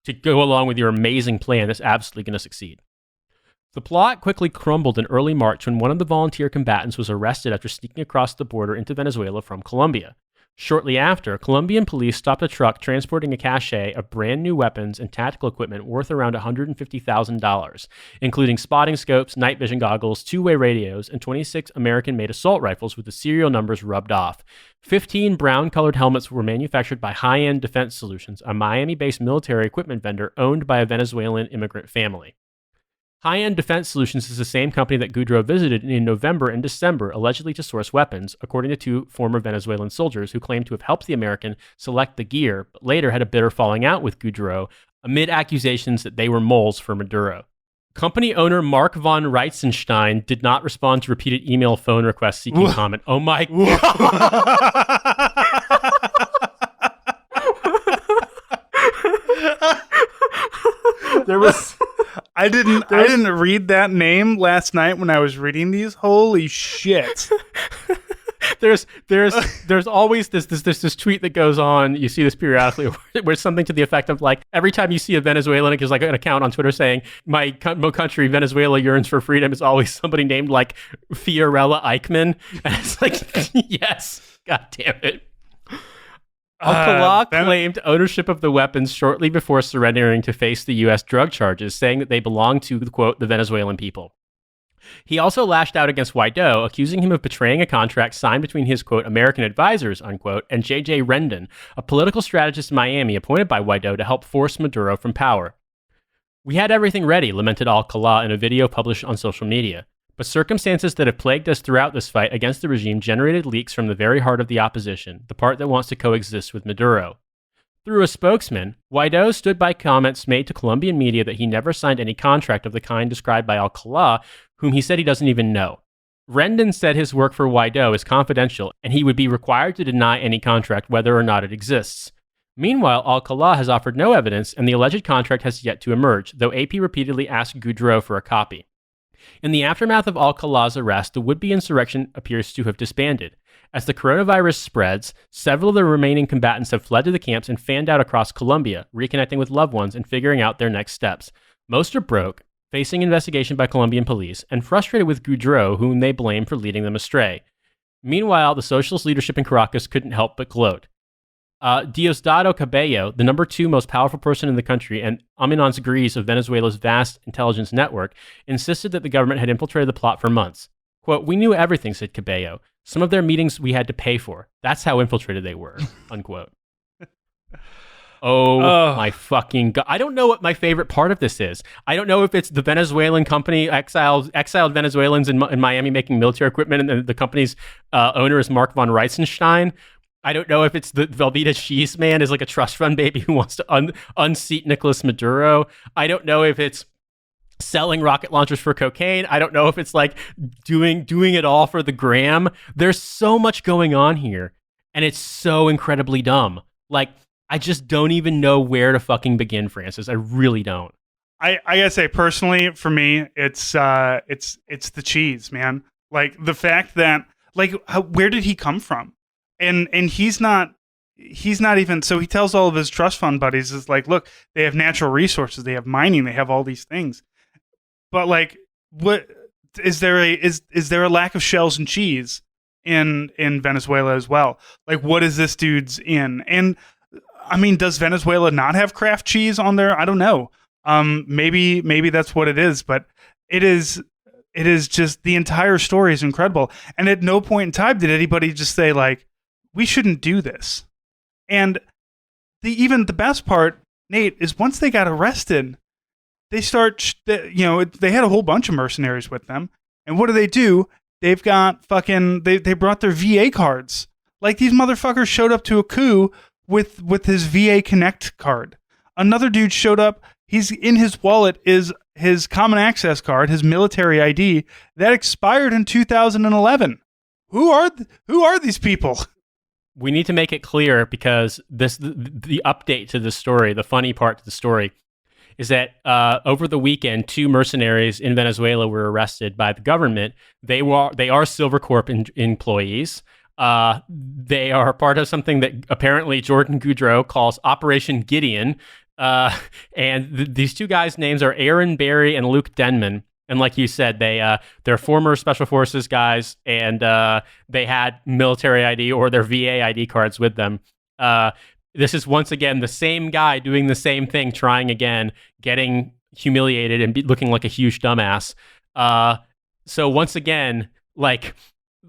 to go along with your amazing plan. That's absolutely going to succeed. The plot quickly crumbled in early March when one of the volunteer combatants was arrested after sneaking across the border into Venezuela from Colombia. Shortly after, Colombian police stopped a truck transporting a cache of brand new weapons and tactical equipment worth around $150,000, including spotting scopes, night vision goggles, 2-way radios, and 26 American-made assault rifles with the serial numbers rubbed off. 15 brown-colored helmets were manufactured by High-End Defense Solutions, a Miami-based military equipment vendor owned by a Venezuelan immigrant family. High-End Defense Solutions is the same company that Goudreau visited in November and December, allegedly to source weapons, according to 2 former Venezuelan soldiers who claimed to have helped the American select the gear, but later had a bitter falling out with Goudreau amid accusations that they were moles for Maduro. Company owner Mark von Reitzenstein did not respond to repeated email phone requests seeking comment. Oh my God. There was... I didn't read that name last night when I was reading these. Holy shit. There's always this tweet that goes on. You see this periodically where it's something to the effect of like, every time you see a Venezuelan, there's like an account on Twitter saying, my country, Venezuela, yearns for freedom. It's always somebody named like Fiorella Eichmann. And it's like, yes, God damn it. Alcalá claimed ownership of the weapons shortly before surrendering to face the U.S. drug charges, saying that they belonged to, quote, the Venezuelan people. He also lashed out against Guaido, accusing him of betraying a contract signed between his, quote, American advisors, unquote, and J.J. Rendon, a political strategist in Miami appointed by Guaido to help force Maduro from power. We had everything ready, lamented Alcalá in a video published on social media. But circumstances that have plagued us throughout this fight against the regime generated leaks from the very heart of the opposition, the part that wants to coexist with Maduro. Through a spokesman, Guaido stood by comments made to Colombian media that he never signed any contract of the kind described by Alcalá, whom he said he doesn't even know. Rendon said his work for Guaido is confidential, and he would be required to deny any contract whether or not it exists. Meanwhile, Alcalá has offered no evidence, and the alleged contract has yet to emerge, though AP repeatedly asked Goudreau for a copy. In the aftermath of Alcalá's arrest, the would-be insurrection appears to have disbanded. As the coronavirus spreads, several of the remaining combatants have fled to the camps and fanned out across Colombia, reconnecting with loved ones and figuring out their next steps. Most are broke, facing investigation by Colombian police, and frustrated with Goudreau, whom they blame for leading them astray. Meanwhile, the socialist leadership in Caracas couldn't help but gloat. Diosdado Cabello, the number 2 most powerful person in the country and eminence grise of Venezuela's vast intelligence network, insisted that the government had infiltrated the plot for months. Quote, "We knew everything," said Cabello. "Some of their meetings we had to pay for. That's how infiltrated they were," unquote. Oh my fucking God. I don't know what my favorite part of this is. I don't know if it's the Venezuelan company, exiled Venezuelans in Miami making military equipment, and the company's owner is Mark von Reisenstein. I don't know if it's the Velveeta Cheese Man is like a trust fund baby who wants to unseat Nicolas Maduro. I don't know if it's selling rocket launchers for cocaine. I don't know if it's like doing it all for the gram. There's so much going on here, and it's so incredibly dumb. Like, I just don't even know where to fucking begin, Francis. I really don't. I gotta say, personally, for me, it's the cheese, man. Like, the fact that, like, where did he come from? And he's not even, so he tells all of his trust fund buddies, is like, look, they have natural resources, they have mining, they have all these things. But like, what is there a lack of shells and cheese in Venezuela as well? Like, what is this dude's in? And I mean, does Venezuela not have Kraft cheese on there? I don't know. Maybe that's what it is, but it is just, the entire story is incredible. And at no point in time did anybody just say, like, we shouldn't do this. And even the best part, Nate, is once they got arrested, they they had a whole bunch of mercenaries with them. And what do? They've got they brought their VA cards. Like, these motherfuckers showed up to a coup with his VA Connect card. Another dude showed up. He's in his wallet is his common access card, his military ID that expired in 2011. Who are these people? We need to make it clear, because the update to the story, the funny part to the story, is that over the weekend, 2 mercenaries in Venezuela were arrested by the government. They are Silvercorp employees. They are part of something that apparently Jordan Goudreau calls Operation Gideon. And these 2 guys' names are Aaron Berry and Luke Denman. And like you said, they're former Special Forces guys, and they had military ID or their VA ID cards with them. This is once again the same guy doing the same thing, trying again, getting humiliated and looking like a huge dumbass. So once again, like,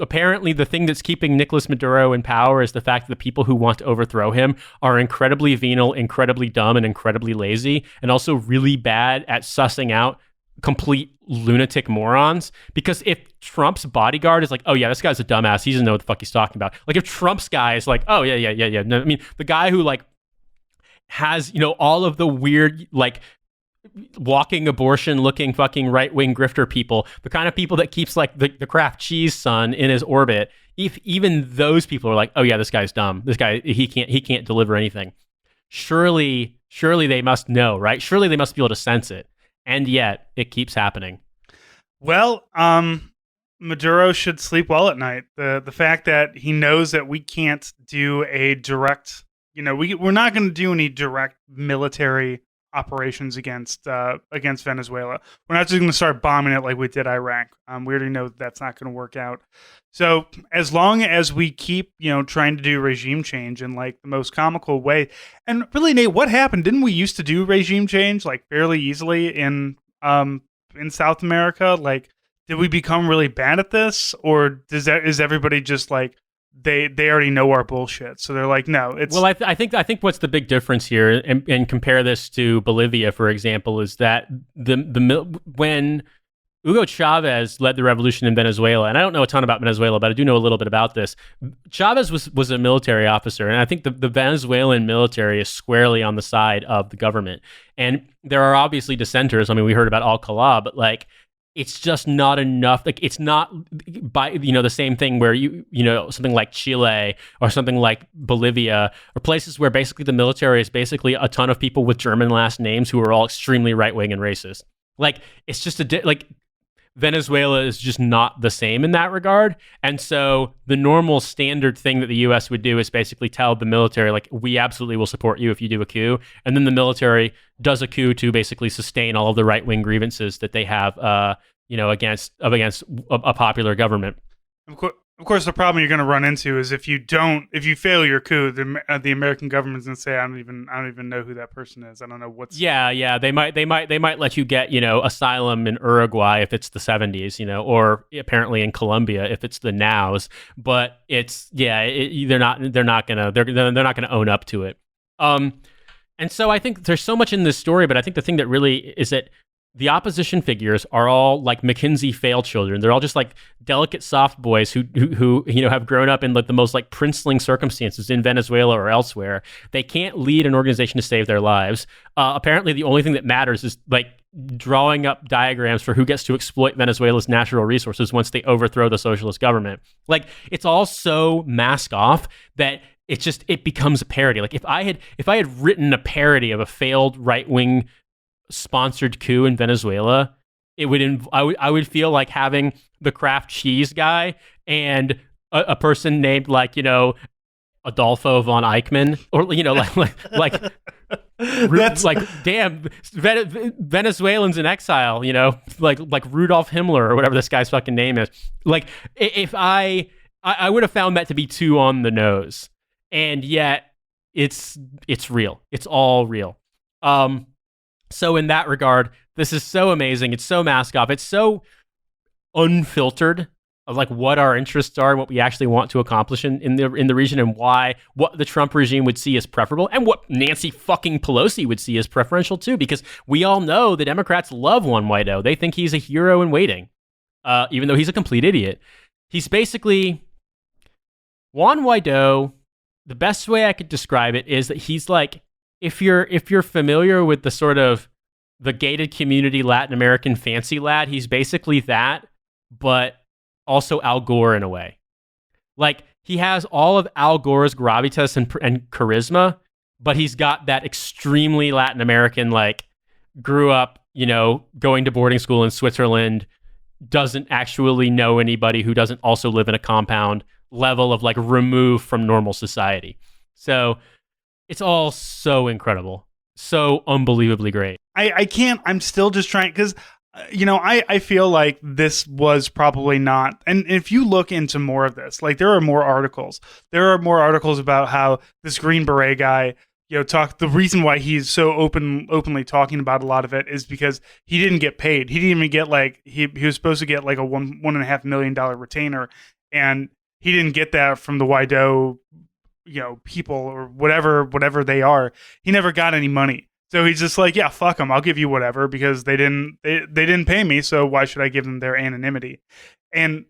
apparently the thing that's keeping Nicolas Maduro in power is the fact that the people who want to overthrow him are incredibly venal, incredibly dumb, and incredibly lazy, and also really bad at sussing out complete lunatic morons. Because if Trump's bodyguard is like, oh yeah, this guy's a dumbass, he doesn't know what the fuck he's talking about. Like, if Trump's guy is like, oh yeah. No, I mean, the guy who like has, all of the weird, like, walking abortion looking fucking right-wing grifter people, the kind of people that keeps like the Kraft cheese son in his orbit, if even those people are like, oh yeah, this guy's dumb, this guy, he can't deliver anything. Surely they must know, right? Surely they must be able to sense it. And yet it keeps happening. Well, Maduro should sleep well at night. The fact that he knows that we can't do a direct, we're not going to do any direct military operations against Venezuela. We're not just going to start bombing it like we did Iraq. We already know that's not going to work out. So as long as we keep, trying to do regime change in like the most comical way, and really, Nate, what happened? Didn't we used to do regime change like fairly easily in South America? Like, did we become really bad at this, or is everybody just like, they already know our bullshit, so they're like, no, it's... Well, I think what's the big difference here, and compare this to Bolivia, for example, is that when Hugo Chavez led the revolution in Venezuela, and I don't know a ton about Venezuela, but I do know a little bit about this. Chavez was a military officer, and I think the Venezuelan military is squarely on the side of the government. And there are obviously dissenters. I mean, we heard about Alcalá, but like, it's just not enough. Like, it's not by the same thing where something like Chile or something like Bolivia, or places where basically the military is basically a ton of people with German last names who are all extremely right wing and racist. Like, it's just Venezuela is just not the same in that regard. And so the normal standard thing that the US would do is basically tell the military, like, we absolutely will support you if you do a coup. And then the military does a coup to basically sustain all of the right-wing grievances that they have, against a popular government. Of course, the problem you're going to run into is if you fail your coup, the American government's going to say, I don't even know who that person is. I don't know what's. Yeah. They might let you get, asylum in Uruguay if it's the 70s, or apparently in Colombia if it's the nows. But they're not gonna own up to it. And so I think there's so much in this story, but I think the thing that really is that the opposition figures are all like McKinsey fail children. They're all just like delicate soft boys who have grown up in like the most like princeling circumstances in Venezuela or elsewhere. They can't lead an organization to save their lives. Apparently, the only thing that matters is like drawing up diagrams for who gets to exploit Venezuela's natural resources once they overthrow the socialist government. Like, it's all so mask off that it becomes a parody. Like if I had written a parody of a failed right-wing sponsored coup in Venezuela, I would feel like having the Kraft cheese guy and a person named like Adolfo von Eichmann, or damn Venezuelans in exile, like Rudolf Himmler or whatever this guy's fucking name is. Like if I would have found that to be too on the nose, and yet it's real. It's all real. So in that regard, this is so amazing. It's so mask off. It's so unfiltered of like what our interests are and what we actually want to accomplish in the region, and what the Trump regime would see as preferable, and what Nancy fucking Pelosi would see as preferential too, because we all know the Democrats love Juan Guaido. They think he's a hero in waiting, even though he's a complete idiot. He's basically Juan Guaido. The best way I could describe it is that he's like, if you're familiar with the sort of the gated community Latin American fancy lad, he's basically that, but also Al Gore in a way. Like, he has all of Al Gore's gravitas and charisma, but he's got that extremely Latin American, like, grew up, going to boarding school in Switzerland, doesn't actually know anybody who doesn't also live in a compound level of like removed from normal society. So it's all so incredible, so unbelievably great. I'm still just trying, because, I feel like this was probably not, and if you look into more of this, like there are more articles about how this Green Beret guy, the reason why he's so openly talking about a lot of it is because he didn't get paid. He didn't even get like, he was supposed to get like a $1.5 million retainer, and he didn't get that from the Guaido people or whatever they are. He never got any money. So he's just like, yeah, fuck them. I'll give you whatever, because they didn't pay me. So why should I give them their anonymity? And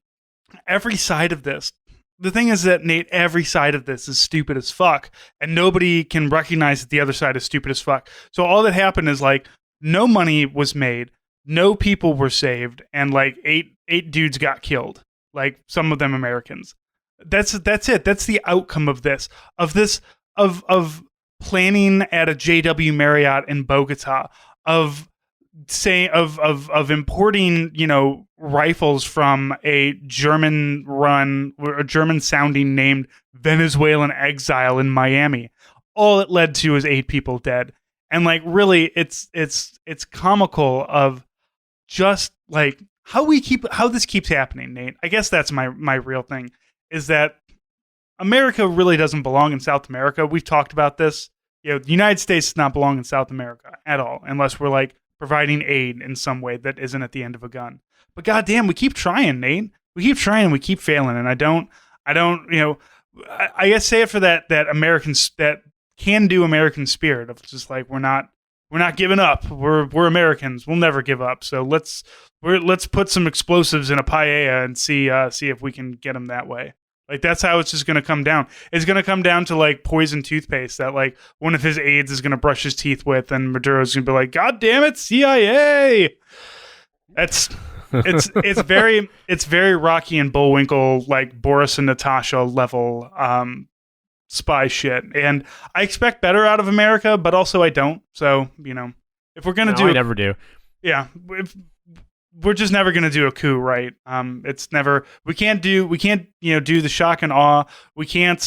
every side of this, the thing is that, Nate, every side of this is stupid as fuck, and nobody can recognize that the other side is stupid as fuck. So all that happened is like, no money was made, no people were saved, and like eight dudes got killed. Like, some of them Americans. That's it. That's the outcome of this planning at a JW Marriott in Bogota, of importing, rifles from a German sounding named Venezuelan exile in Miami. All it led to is 8 people dead. And like, really, it's comical of just like how this keeps happening, Nate. I guess that's my real thing, is that America really doesn't belong in South America. We've talked about this. The United States does not belong in South America at all, unless we're like providing aid in some way that isn't at the end of a gun. But goddamn, we keep trying, Nate. We keep trying, we keep failing, and I don't. I guess say it for that Americans, that can do American spirit of just like, we're not giving up. We're Americans. We'll never give up. So let's put some explosives in a paella and see if we can get them that way. Like, that's how it's just going to come down. It's going to come down to like poison toothpaste that like one of his aides is going to brush his teeth with, and Maduro's going to be like, God damn it, CIA. It's very Rocky and Bullwinkle, like Boris and Natasha level spy shit. And I expect better out of America, but also I don't. So, if we're going to I never do. Yeah. we're just never going to do a coup, right? It's never, we can't do the shock and awe. We can't,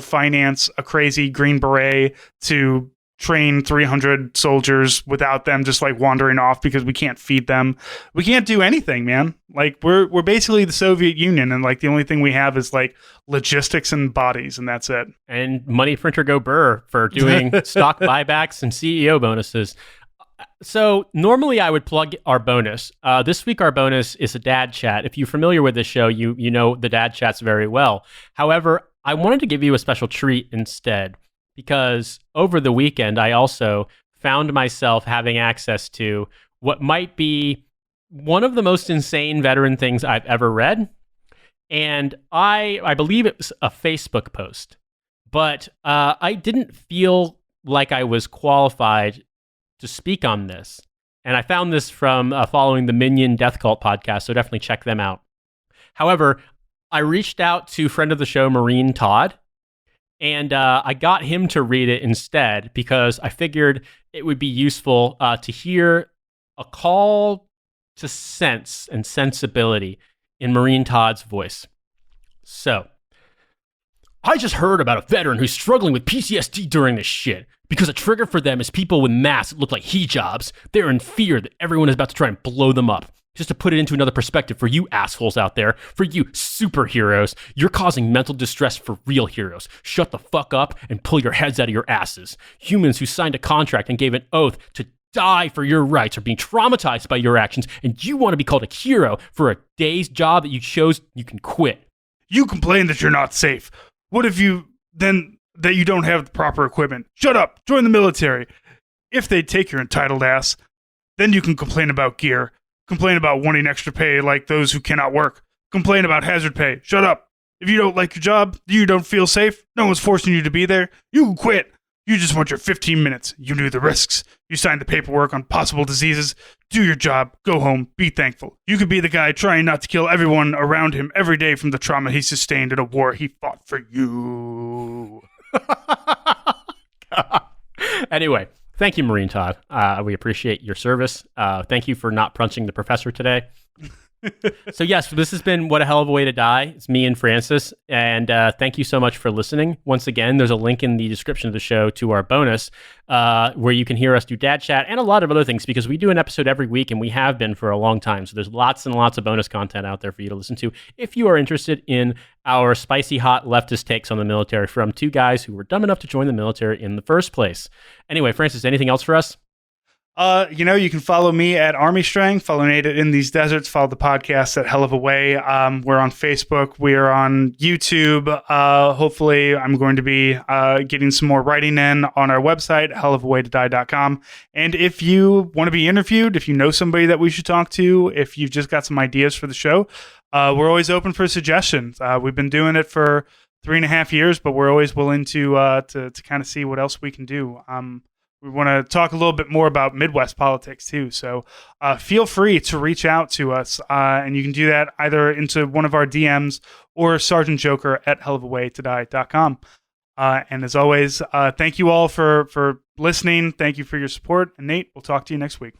finance a crazy Green Beret to train 300 soldiers without them just like wandering off because we can't feed them. We can't do anything, man. Like we're basically the Soviet Union, and like the only thing we have is like logistics and bodies, and that's it. And money printer go burr for doing stock buybacks and CEO bonuses. So normally I would plug our bonus. This week our bonus is a dad chat. If you're familiar with this show, you know the dad chats very well. However, I wanted to give you a special treat instead, because over the weekend I also found myself having access to what might be one of the most insane veteran things I've ever read. And I believe it was a Facebook post, but I didn't feel like I was qualified to speak on this. And I found this from following the Minion Death Cult podcast, so definitely check them out. However, I reached out to friend of the show, Marine Todd, and I got him to read it instead because I figured it would be useful to hear a call to sense and sensibility in Marine Todd's voice. So, I just heard about a veteran who's struggling with PTSD during this shit because a trigger for them is people with masks that look like hijabs. They're in fear that everyone is about to try and blow them up. Just to put it into another perspective for you assholes out there, for you superheroes, you're causing mental distress for real heroes. Shut the fuck up and pull your heads out of your asses. Humans who signed a contract and gave an oath to die for your rights are being traumatized by your actions, and you want to be called a hero for a day's job that you chose you can quit. You complain that you're not safe. What if you then that you don't have the proper equipment? Shut up. Join the military. If they take your entitled ass, then you can complain about gear. Complain about wanting extra pay like those who cannot work. Complain about hazard pay. Shut up. If you don't like your job, you don't feel safe, no one's forcing you to be there, you can quit. You just want your 15 minutes. You knew the risks. You signed the paperwork on possible diseases. Do your job. Go home. Be thankful. You could be the guy trying not to kill everyone around him every day from the trauma he sustained in a war he fought for you. Anyway, thank you, Marine Todd. We appreciate your service. Thank you for not punching the professor today. So yes, this has been What a Hell of a Way to Die. It's me and Francis, and thank you so much for listening. Once again, there's a link in the description of the show to our bonus where you can hear us do dad chat and a lot of other things, because we do an episode every week and we have been for a long time. So there's lots and lots of bonus content out there for you to listen to if you are interested in our spicy hot leftist takes on the military from two guys who were dumb enough to join the military in the first place. Anyway, Francis, anything else for us? You can follow me at Army Strang, follow Nate at In These Deserts, follow the podcast at Hell of a Way. We're on Facebook, we are on YouTube. Hopefully I'm going to be getting some more writing in on our website, hellofawaytodie.com. And if you want to be interviewed, if you know somebody that we should talk to, if you've just got some ideas for the show, we're always open for suggestions. We've been doing it for 3.5 years, but we're always willing to kind of see what else we can do. We want to talk a little bit more about Midwest politics too. So feel free to reach out to us. And you can do that either into one of our DMs or Sergeant Joker at hellofawaytodie.com. And as always, thank you all for listening. Thank you for your support. And Nate, we'll talk to you next week.